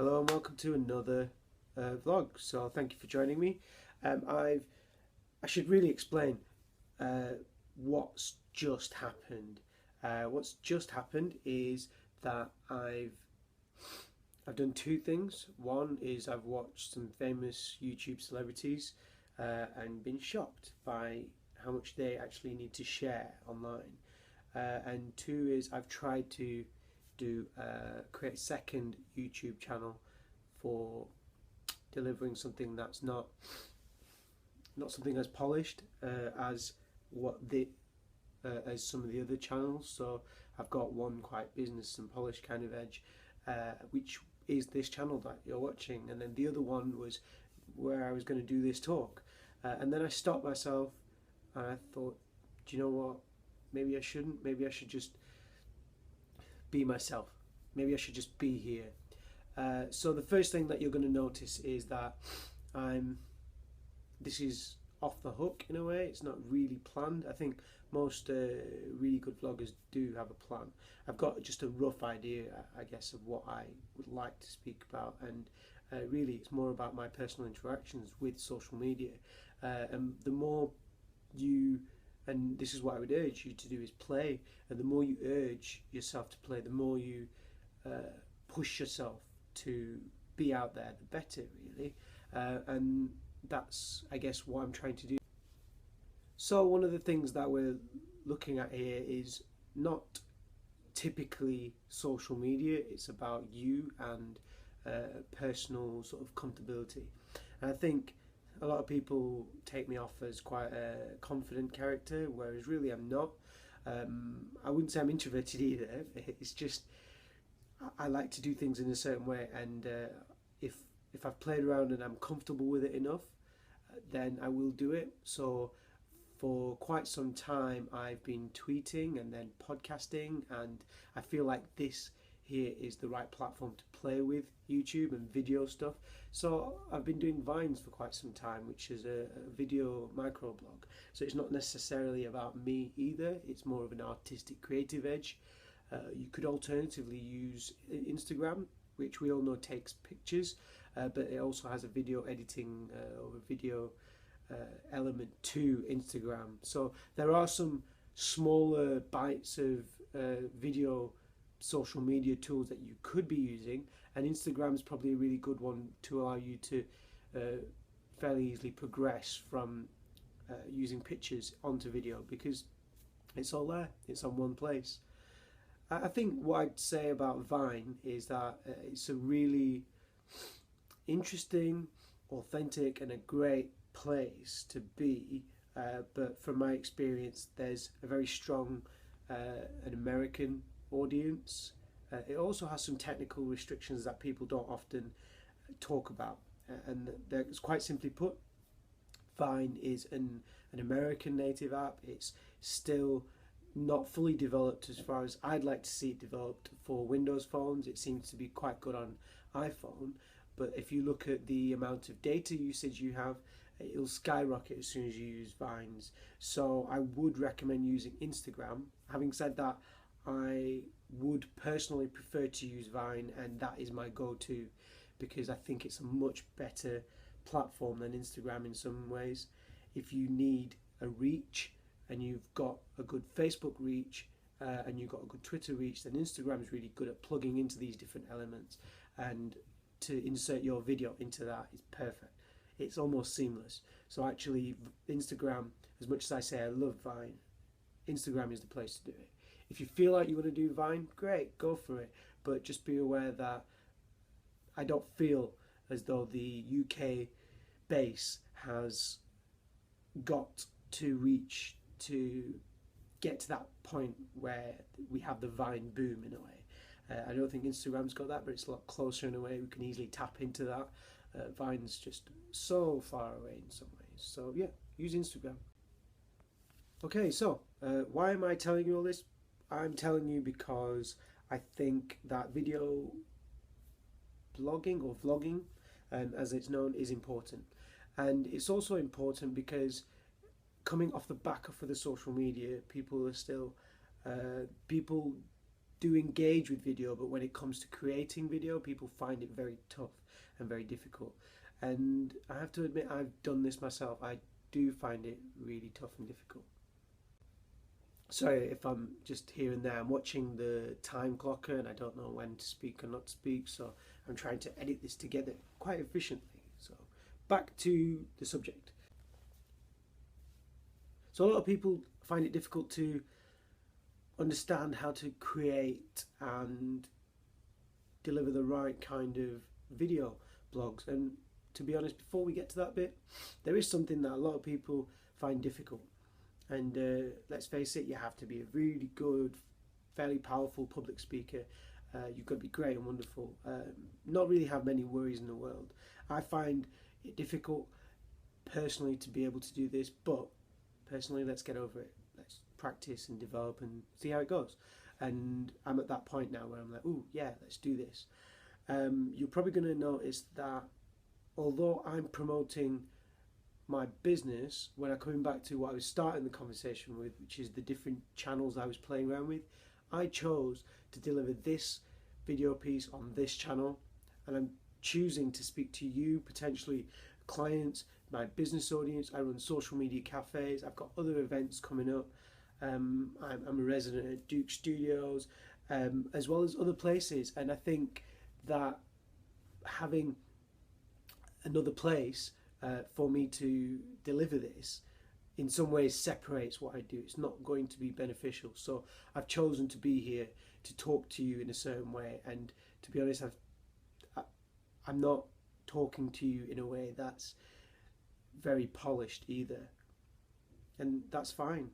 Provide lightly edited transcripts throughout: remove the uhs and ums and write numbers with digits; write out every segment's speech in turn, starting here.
Hello and welcome to another vlog. So thank you for joining me. I should really explain what's just happened. What's just happened is that I've done two things. One is I've watched some famous YouTube celebrities and been shocked by how much they actually need to share online. And two is I've tried to create a second YouTube channel for delivering something that's not something as polished as as some of the other channels. So I've got one quite business and polished kind of edge, which is this channel that you're watching, and then the other one was where I was going to do this talk, and then I stopped myself and I thought, do you know what? Maybe I shouldn't. Maybe I should just be myself. Maybe I should just be here. So the first thing that you're going to notice is that this is off the hook in a way. It's not really planned. I think most really good vloggers do have a plan. I've got just a rough idea, I guess, of what I would like to speak about, and really it's more about my personal interactions with social media. And the more and this is what I would urge you to do, is play. And the more you urge yourself to play, the more you push yourself to be out there, the better, really. And that's, I guess, what I'm trying to do. So one of the things that we're looking at here is not typically social media. It's about you and personal sort of comfortability. And I think a lot of people take me off as quite a confident character, whereas really I'm not. I wouldn't say I'm introverted either. It's just I like to do things in a certain way, and if I've played around and I'm comfortable with it enough, then I will do it. So for quite some time I've been tweeting and then podcasting, and I feel like this here is the right platform to play with YouTube and video stuff. So I've been doing Vines for quite some time, which is a video microblog. So it's not necessarily about me either. It's more of an artistic, creative edge. You could alternatively use Instagram, which we all know takes pictures, but it also has a video editing or a video element to Instagram. So there are some smaller bites of video social media tools that you could be using, and Instagram is probably a really good one to allow you to fairly easily progress from using pictures onto video, because it's all there, it's on one place. I think what I'd say about Vine is that it's a really interesting, authentic and a great place to be, but from my experience there's a very strong an American audience. It also has some technical restrictions that people don't often talk about, and it's quite simply put, Vine is an American native app. It's still not fully developed as far as I'd like to see it developed for Windows phones. It seems to be quite good on iPhone, but if you look at the amount of data usage you have, it'll skyrocket as soon as you use Vines. So I would recommend using Instagram. Having said that, I would personally prefer to use Vine, and that is my go-to, because I think it's a much better platform than Instagram in some ways. If you need a reach and you've got a good Facebook reach and you've got a good Twitter reach, then Instagram is really good at plugging into these different elements, and to insert your video into that is perfect. It's almost seamless. So actually Instagram, as much as I say I love Vine, Instagram is the place to do it. If you feel like you want to do Vine, great, go for it. But just be aware that I don't feel as though the UK base has got to reach to get to that point where we have the Vine boom in a way. I don't think Instagram's got that, but it's a lot closer in a way. We can easily tap into that. Vine's just so far away in some ways. So yeah, use Instagram. Okay, so why am I telling you all this? I'm telling you because I think that video blogging or vlogging, as it's known, is important. And it's also important because coming off the back of the social media, people are still people do engage with video, but when it comes to creating video, people find it very tough and very difficult. And I have to admit, I've done this myself. I do find it really tough and difficult. Sorry if I'm just here and there. I'm watching the time clocker and I don't know when to speak or not speak, so I'm trying to edit this together quite efficiently. So back to the subject. So a lot of people find it difficult to understand how to create and deliver the right kind of video blogs. And to be honest, before we get to that bit, there is something that a lot of people find difficult. And let's face it, you have to be a really good, fairly powerful public speaker. You've got to be great and wonderful. Not really have many worries in the world. I find it difficult personally to be able to do this, but personally, let's get over it. Let's practice and develop and see how it goes. And I'm at that point now where I'm like, ooh, yeah, let's do this. You're probably going to notice that although I'm promoting my business, when I'm coming back to what I was starting the conversation with, which is the different channels I was playing around with, I chose to deliver this video piece on this channel, and I'm choosing to speak to you, potentially clients, my business audience. I run social media cafes. I've got other events coming up. I'm a resident at Duke Studios, as well as other places, and I think that having another place for me to deliver this in some ways separates what I do. It's not going to be beneficial. So I've chosen to be here to talk to you in a certain way, and to be honest, I'm not talking to you in a way that's very polished either, and that's fine.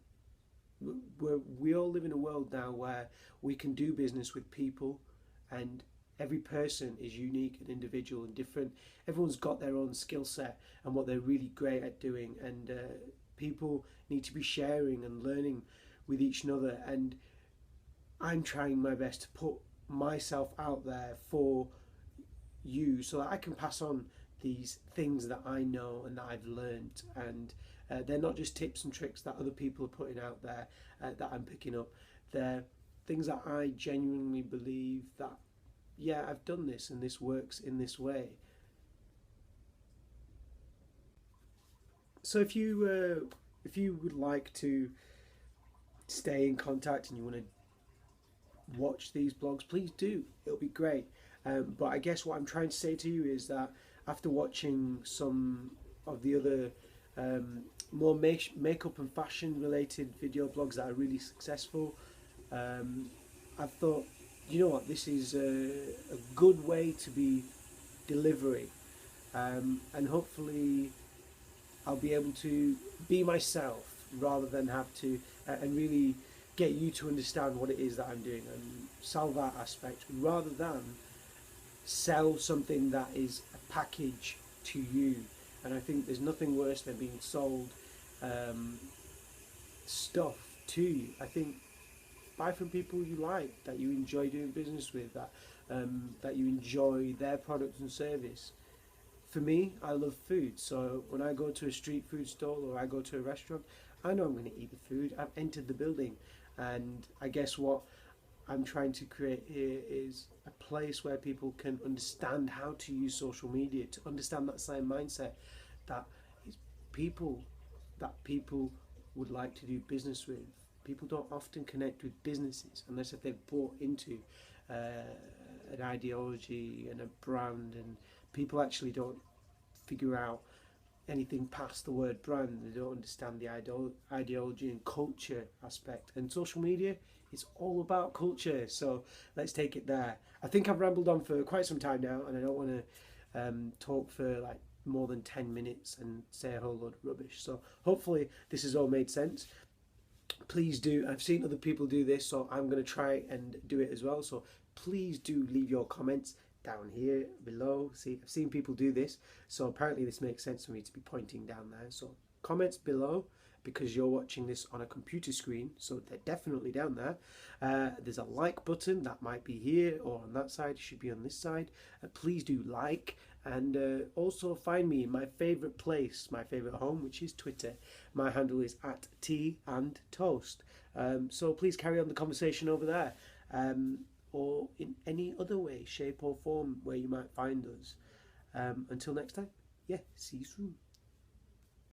We all live in a world now where we can do business with people, and every person is unique and individual and different. Everyone's got their own skill set and what they're really great at doing, and people need to be sharing and learning with each other. And I'm trying my best to put myself out there for you so that I can pass on these things that I know and that I've learned, and they're not just tips and tricks that other people are putting out there that I'm picking up. They're things that I genuinely believe that, yeah, I've done this and this works in this way. So if you would like to stay in contact and you want to watch these blogs, please do. It'll be great. But I guess what I'm trying to say to you is that after watching some of the other more makeup and fashion related video blogs that are really successful, I've thought, you know what, this is a good way to be delivering, and hopefully I'll be able to be myself rather than have to and really get you to understand what it is that I'm doing and sell that aspect rather than sell something that is a package to you. And I think there's nothing worse than being sold stuff to you. I think buy from people you like, that you enjoy doing business with, that you enjoy their product and service. For me, I love food, so when I go to a street food stall or I go to a restaurant, I know I'm going to eat the food. I've entered the building, and I guess what I'm trying to create here is a place where people can understand how to use social media, to understand that same mindset that it's people would like to do business with. People don't often connect with businesses unless if they've bought into an ideology and a brand, and people actually don't figure out anything past the word brand. They don't understand the ideology and culture aspect, and social media is all about culture. So let's take it there. I think I've rambled on for quite some time now, and I don't want to talk for like more than 10 minutes and say a whole load of rubbish. So hopefully this has all made sense. Please do, I've seen other people do this, so I'm going to try and do it as well. So please do leave your comments down here below. See, I've seen people do this, so apparently this makes sense for me to be pointing down there. So comments below, because you're watching this on a computer screen, so they're definitely down there. There's a like button that might be here or on that side. It should be on this side. Please do like, and also find me in my favorite place, my favorite home, which is Twitter. My handle is @teaandtoast. So please carry on the conversation over there. or in any other way, shape or form where you might find us. Until next time, yeah, see you soon.